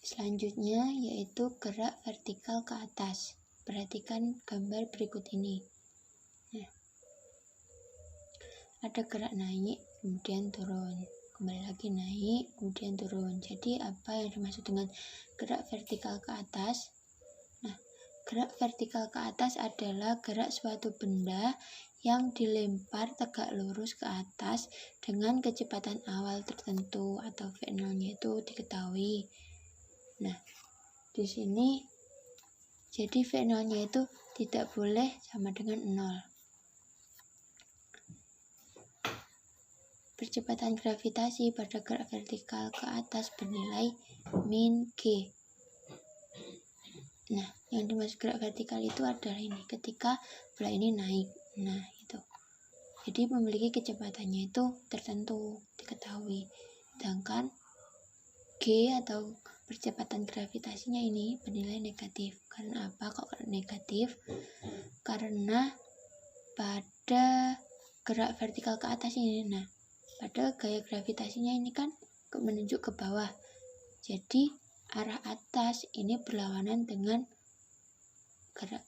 Selanjutnya yaitu gerak vertikal ke atas. Perhatikan gambar berikut ini. Nah, ada gerak naik, kemudian turun. Kembali lagi naik, kemudian turun. Jadi apa yang dimaksud dengan gerak vertikal ke atas? Nah, gerak vertikal ke atas adalah gerak suatu benda yang dilempar tegak lurus ke atas dengan kecepatan awal tertentu atau V0-nya itu diketahui. Nah, di sini jadi V0-nya itu tidak boleh sama dengan 0. Percepatan gravitasi pada gerak vertikal ke atas bernilai min G. Nah, yang dimaksud gerak vertikal itu adalah ini, ketika bola ini naik. Nah, itu. Jadi memiliki kecepatannya itu tertentu, diketahui. Sedangkan G atau percepatan gravitasinya ini bernilai negatif. Karena apa kok negatif? Karena pada gerak vertikal ke atas ini, nah, pada gaya gravitasinya ini kan menunjuk ke bawah. Jadi arah atas ini berlawanan dengan gerak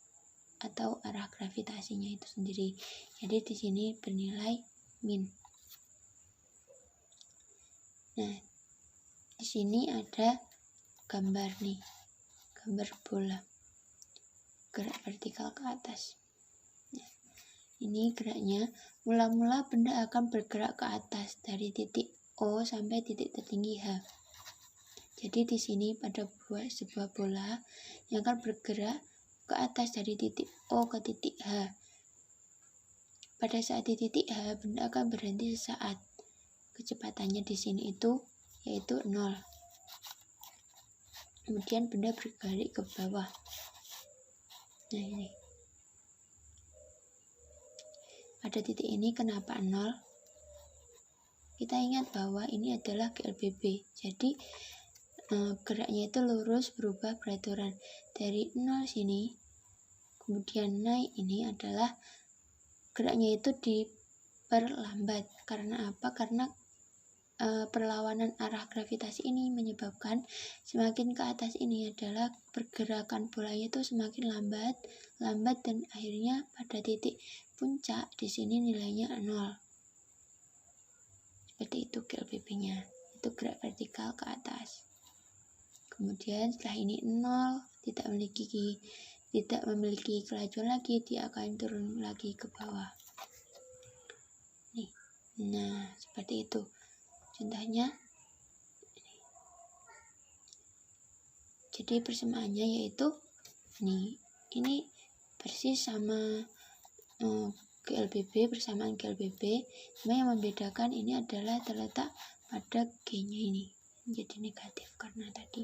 atau arah gravitasinya itu sendiri. Jadi di sini bernilai min. Nah, di sini ada gambar nih, gambar bola gerak vertikal ke atas. Nah, ini geraknya, mula-mula benda akan bergerak ke atas dari titik O sampai titik tertinggi H. Jadi di sini pada sebuah bola yang akan bergerak ke atas dari titik O ke titik H. Pada saat di titik H, benda akan berhenti sesaat. Kecepatannya di sini itu yaitu 0. Kemudian benda berbalik ke bawah. Nah, ini. Pada titik ini kenapa 0? Kita ingat bahwa ini adalah GLBB. Jadi geraknya itu lurus berubah beraturan. Dari 0 sini, kemudian naik ini adalah geraknya itu diperlambat. Karena apa? Karena perlawanan arah gravitasi ini menyebabkan semakin ke atas ini adalah pergerakan bolanya itu semakin lambat dan akhirnya pada titik puncak di sini nilainya 0. Seperti itu GLBB-nya. Itu gerak vertikal ke atas. Kemudian setelah ini 0, tidak memiliki kelajuan lagi, dia akan turun lagi ke bawah. Nih. Nah, seperti itu. Contohnya, jadi persamaannya yaitu ini persis sama GLBB, persamaan GLBB, cuma yang membedakan ini adalah terletak pada G-nya ini, jadi negatif karena tadi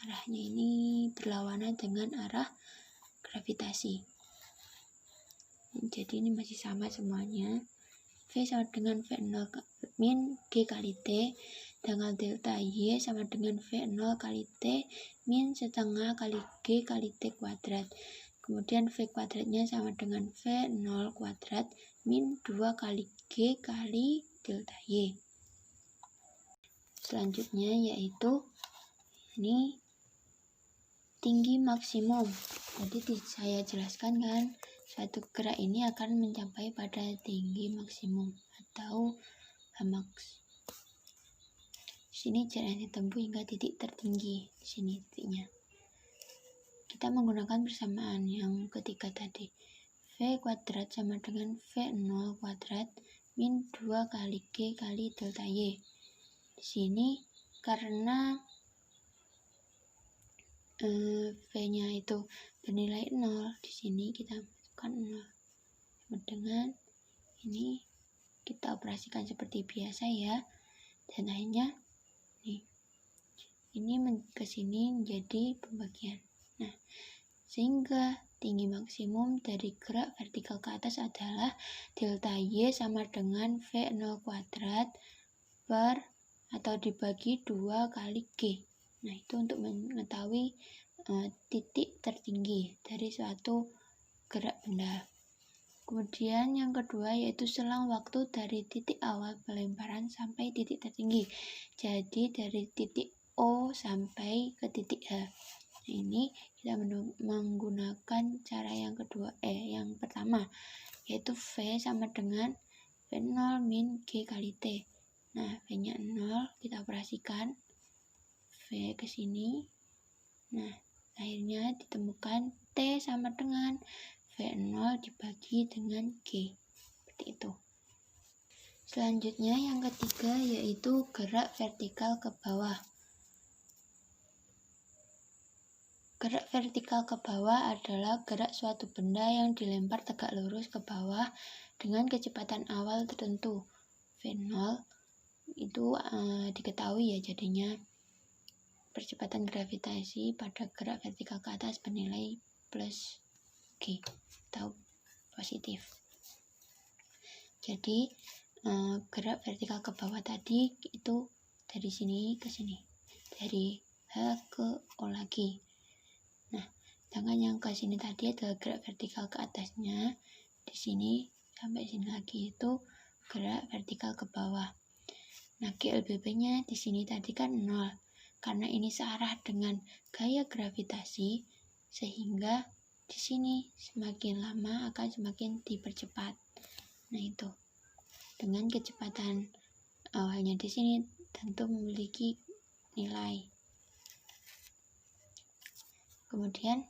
arahnya ini berlawanan dengan arah gravitasi. Jadi ini masih sama semuanya. V sama dengan V0 min G kali T, dengan delta Y sama dengan V0 kali T min setengah kali G kali T kuadrat. Kemudian V kuadratnya sama dengan V0 kuadrat min 2 kali G kali delta Y. Selanjutnya yaitu ini tinggi maksimum. Jadi saya jelaskan kan, suatu gerak ini akan mencapai pada tinggi maksimum atau Hmax. Di sini jarak yang ditempuh hingga titik tertinggi. Di sini titiknya. Kita menggunakan persamaan yang ketiga tadi. V kuadrat sama dengan V0 kuadrat min 2 kali G kali delta Y. Di sini karena V-nya itu bernilai 0, di sini kita masukkan 0. Sama dengan ini kita operasikan seperti biasa ya. Dan akhirnya ini ke sini menjadi pembagian. Nah, sehingga tinggi maksimum dari gerak vertikal ke atas adalah delta Y sama dengan V0 kuadrat per atau dibagi 2 kali G. Nah, itu untuk mengetahui titik tertinggi dari suatu gerak benda. Kemudian yang kedua yaitu selang waktu dari titik awal pelemparan sampai titik tertinggi. Jadi dari titik O sampai ke titik H. Nah, ini kita menggunakan cara yang kedua, yang pertama, yaitu V sama dengan V0 min G kali T. Nah, V-nya 0, kita operasikan V ke sini. Nah, akhirnya ditemukan T sama dengan V0 dibagi dengan G. Seperti itu. Selanjutnya yang ketiga yaitu gerak vertikal ke bawah. Gerak vertikal ke bawah adalah gerak suatu benda yang dilempar tegak lurus ke bawah dengan kecepatan awal tertentu. V0 itu diketahui ya, jadinya percepatan gravitasi pada gerak vertikal ke atas bernilai plus G atau positif. Jadi gerak vertikal ke bawah tadi itu dari sini ke sini, dari H ke O lagi. Nah, sedangkan yang ke sini tadi adalah gerak vertikal ke atasnya, di sini sampai sini lagi itu gerak vertikal ke bawah. Nah, GLBB-nya di sini tadi kan 0, karena ini searah dengan gaya gravitasi, sehingga di sini semakin lama akan semakin dipercepat. Nah, itu dengan kecepatan awalnya di sini tentu memiliki nilai. Kemudian,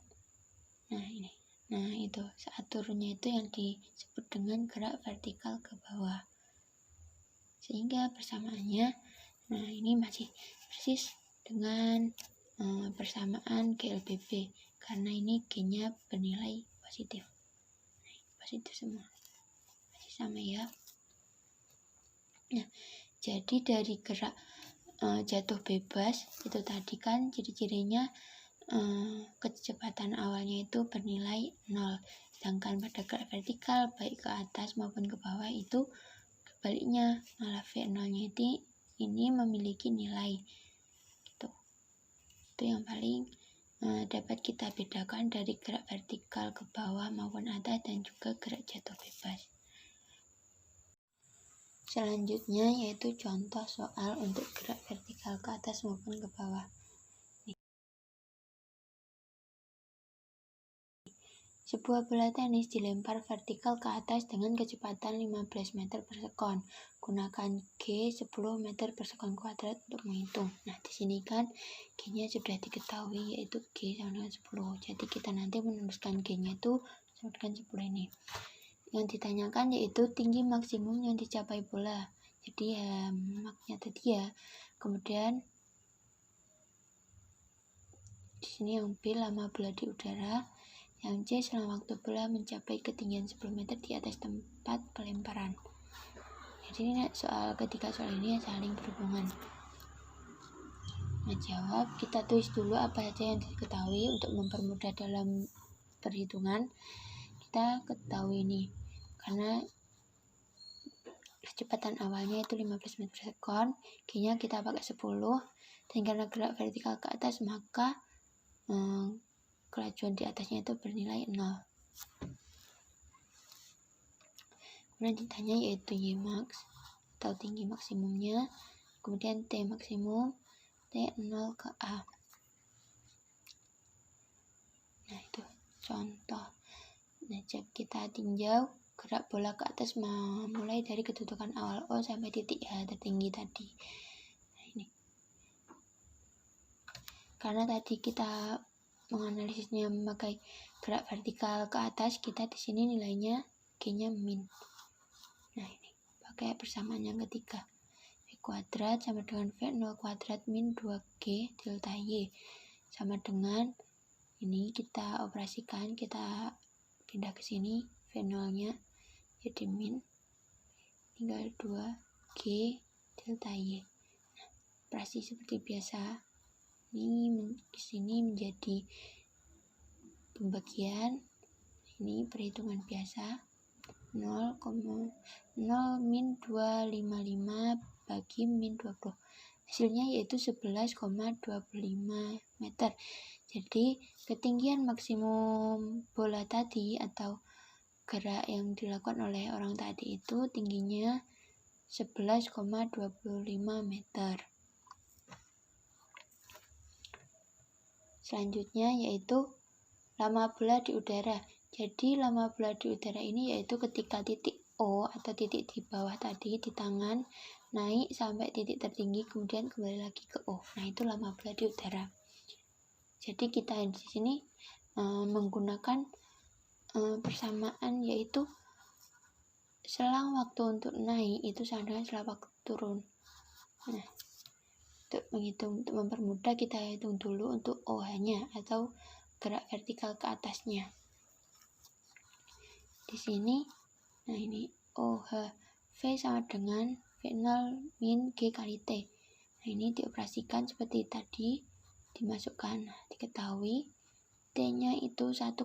nah itu saat turunnya itu yang disebut dengan gerak vertikal ke bawah. Sehingga persamaannya, nah ini masih persis dengan persamaan GLBB, karena ini G-nya bernilai positif. Positif semua, masih sama ya. Nah, jadi dari gerak jatuh bebas itu tadi kan ciri-cirinya kecepatan awalnya itu bernilai 0, sedangkan pada gerak vertikal baik ke atas maupun ke bawah itu kebaliknya, malah V0-nya ini memiliki nilai gitu. Itu yang paling dapat kita bedakan dari gerak vertikal ke bawah maupun atas dan juga gerak jatuh bebas. Selanjutnya yaitu contoh soal untuk gerak vertikal ke atas maupun ke bawah. Sebuah bola tenis dilempar vertikal ke atas dengan kecepatan 15 meter per sekon. Gunakan G 10 meter per sekon kuadrat untuk menghitung. Nah, di sini kan G-nya sudah diketahui yaitu G sama dengan 10. Jadi kita nanti menuliskan G-nya itu sama dengan 10 ini. Yang ditanyakan yaitu tinggi maksimum yang dicapai bola. Jadi ya maknya tadi ya. Kemudian di sini yang B lama bola di udara, yang C selama waktu bola mencapai ketinggian 10 meter di atas tempat pelemparan. Jadi ini ketiga soal ini saling berhubungan. Nah, jawab kita tulis dulu apa saja yang diketahui untuk mempermudah dalam perhitungan. Kita ketahui ini karena kecepatan awalnya itu 15 meter per sekon, G-nya kita pakai 10, dan karena gerak vertikal ke atas maka kelajuan di atasnya itu bernilai 0. Kemudian ditanya yaitu Y max atau tinggi maksimumnya, kemudian T maksimum, T0 ke A. Nah, itu contoh. Nah, kita tinjau gerak bola ke atas mulai dari kedudukan awal O sampai titik H tertinggi tadi. Nah, ini. Karena tadi kita menganalisisnya memakai gerak vertikal ke atas, kita di sini nilainya G-nya min. Nah, ini pakai persamaan yang ketiga. V kuadrat sama dengan V0 kuadrat min 2G delta Y sama dengan ini kita operasikan, kita pindah ke sini, V0-nya jadi min, tinggal 2G delta Y. Nah, operasi seperti biasa, ini di sini menjadi pembagian, ini perhitungan biasa, 0, min 255 bagi min 20. Hasilnya yaitu 11,25 meter. Jadi ketinggian maksimum bola tadi atau gerak yang dilakukan oleh orang tadi itu tingginya 11,25 meter. selanjutnya yaitu lama bola di udara. Jadi lama bola di udara ini yaitu ketika titik O atau titik di bawah tadi di tangan naik sampai titik tertinggi kemudian kembali lagi ke O. Nah, itu lama bola di udara. Jadi kita di sini menggunakan persamaan yaitu selang waktu untuk naik itu sama dengan selang waktu turun. Nah, untuk mempermudah kita hitung dulu untuk OH-nya atau gerak vertikal ke atasnya. Di sini, nah ini OH V sama dengan V0 min G kali T. Nah, ini dioperasikan seperti tadi, dimasukkan. Nah, diketahui T-nya itu 1,5.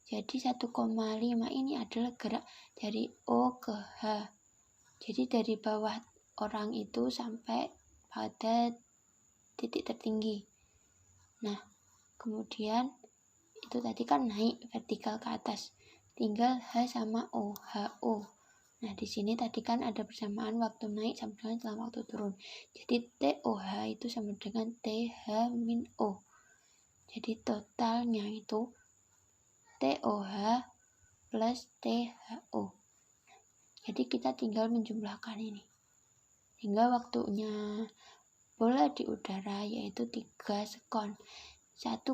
Jadi 1,5 ini adalah gerak dari O ke H. Jadi dari bawah orang itu sampai pada titik tertinggi. Nah, kemudian itu tadi kan naik vertikal ke atas. Tinggal H sama O, HO. Nah, di sini tadi kan ada persamaan waktu naik sama dengan selang waktu turun. Jadi TOH itu sama dengan TH min O. Jadi totalnya itu TOH plus THO. Jadi kita tinggal menjumlahkan ini. Hingga waktunya bola di udara yaitu 3 sekon. 1,5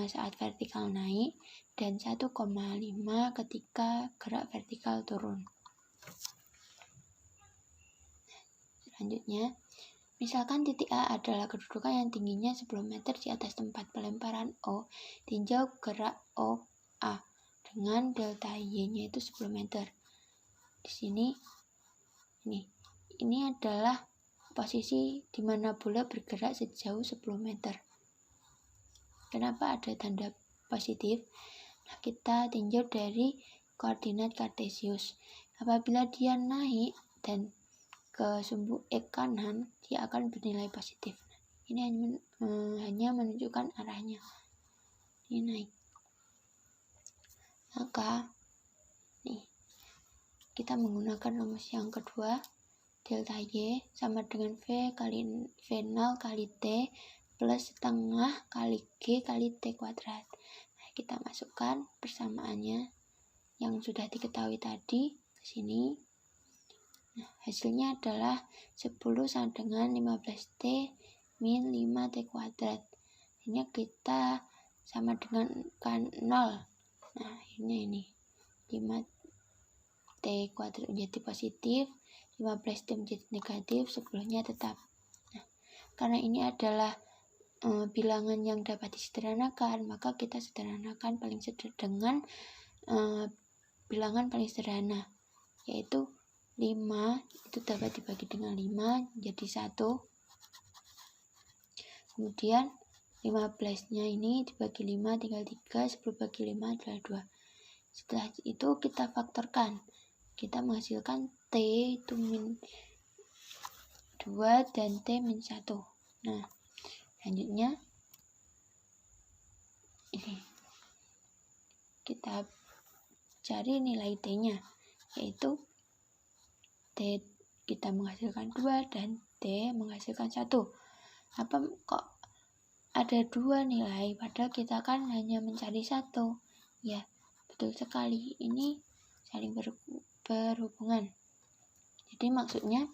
saat vertikal naik dan 1,5 ketika gerak vertikal turun. Selanjutnya, misalkan titik A adalah kedudukan yang tingginya 10 meter di atas tempat pelemparan O, tinjau gerak OA dengan delta Y-nya itu 10 meter. Di sini, ini adalah posisi di mana bola bergerak sejauh 10 meter. Kenapa ada tanda positif? Nah, kita tinjau dari koordinat kartesius. Apabila dia naik dan ke sumbu X kanan, dia akan bernilai positif. Ini hanya menunjukkan arahnya. Ini naik. Maka, kita menggunakan rumus yang kedua. Delta Y sama dengan V kali V0 kali T plus setengah kali G kali T kuadrat. Nah, kita masukkan persamaannya yang sudah diketahui tadi ke sini. Nah, hasilnya adalah 10 sama dengan 15T min 5T kuadrat. Ini kita sama dengan kan 0. Nah, ini 5T kuadrat menjadi positif, 15T menjadi negatif, 10-nya tetap. Nah, karena ini adalah bilangan yang dapat disederhanakan, maka kita sederhanakan dengan bilangan paling sederhana, yaitu 5 itu dapat dibagi dengan 5 jadi 1. Kemudian 15-nya ini dibagi 5 tinggal 3, 10 bagi 5 adalah 2. Setelah itu kita faktorkan. Kita menghasilkan T itu min 2 dan T min 1. Nah, selanjutnya ini kita cari nilai T-nya, yaitu T kita menghasilkan 2 dan T menghasilkan 1. Apa kok ada 2 nilai padahal kita kan hanya mencari 1? Ya, betul sekali. Ini saling berhubungan. Jadi maksudnya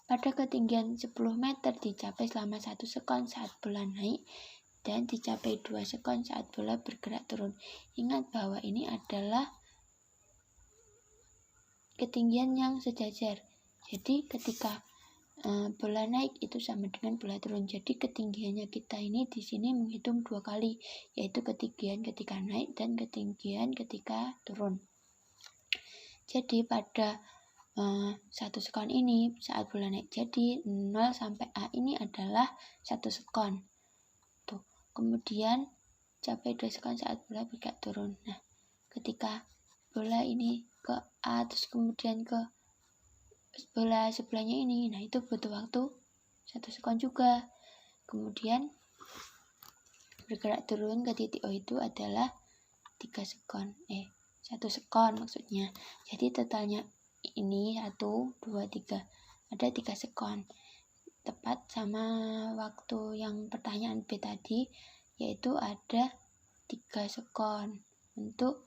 pada ketinggian 10 meter dicapai selama 1 sekon saat bola naik dan dicapai 2 sekon saat bola bergerak turun. Ingat bahwa ini adalah ketinggian yang sejajar. Jadi ketika bola naik itu sama dengan bola turun. Jadi ketinggiannya kita ini di sini menghitung 2 kali, yaitu ketinggian ketika naik dan ketinggian ketika turun. Jadi pada 1 sekon ini saat bola naik, jadi 0 sampai A ini adalah 1 sekon. Tuh. Kemudian capai 2 sekon saat bola bergerak turun. Nah, ketika bola ini ke A terus kemudian ke bola sebelahnya ini, nah itu butuh waktu 1 sekon juga. Kemudian bergerak turun ke titik O itu adalah 3 sekon. 1 sekon maksudnya. Jadi totalnya ini 1, 2, 3. Ada 3 sekon. Tepat sama waktu yang pertanyaan B tadi, yaitu ada 3 sekon. Untuk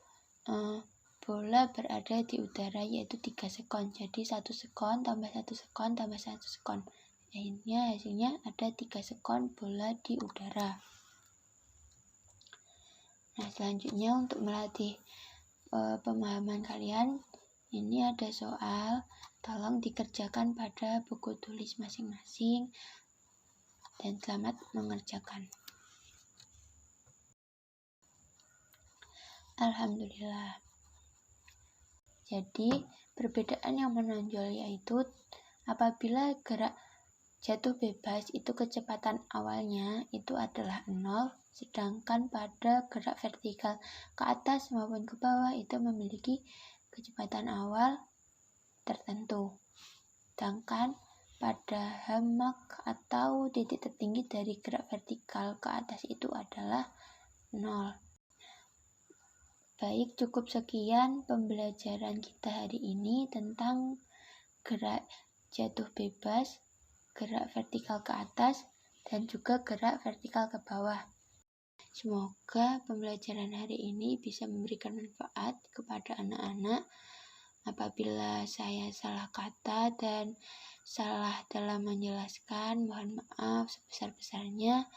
bola berada di udara yaitu 3 sekon. Jadi 1 sekon tambah 1 sekon tambah 1 sekon. Akhirnya hasilnya ada 3 sekon bola di udara. Nah, selanjutnya untuk melatih pemahaman kalian, ini ada soal, tolong dikerjakan pada buku tulis masing-masing dan selamat mengerjakan. Alhamdulillah. Jadi, perbedaan yang menonjol yaitu apabila gerak jatuh bebas itu kecepatan awalnya itu adalah 0, sedangkan pada gerak vertikal ke atas maupun ke bawah itu memiliki kecepatan awal tertentu. Sedangkan pada hamak atau titik tertinggi dari gerak vertikal ke atas itu adalah 0. Baik, cukup sekian pembelajaran kita hari ini tentang gerak jatuh bebas, gerak vertikal ke atas, dan juga gerak vertikal ke bawah. Semoga pembelajaran hari ini bisa memberikan manfaat kepada anak-anak. Apabila saya salah kata dan salah dalam menjelaskan, mohon maaf sebesar-besarnya.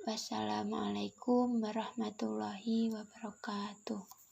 Wassalamualaikum warahmatullahi wabarakatuh.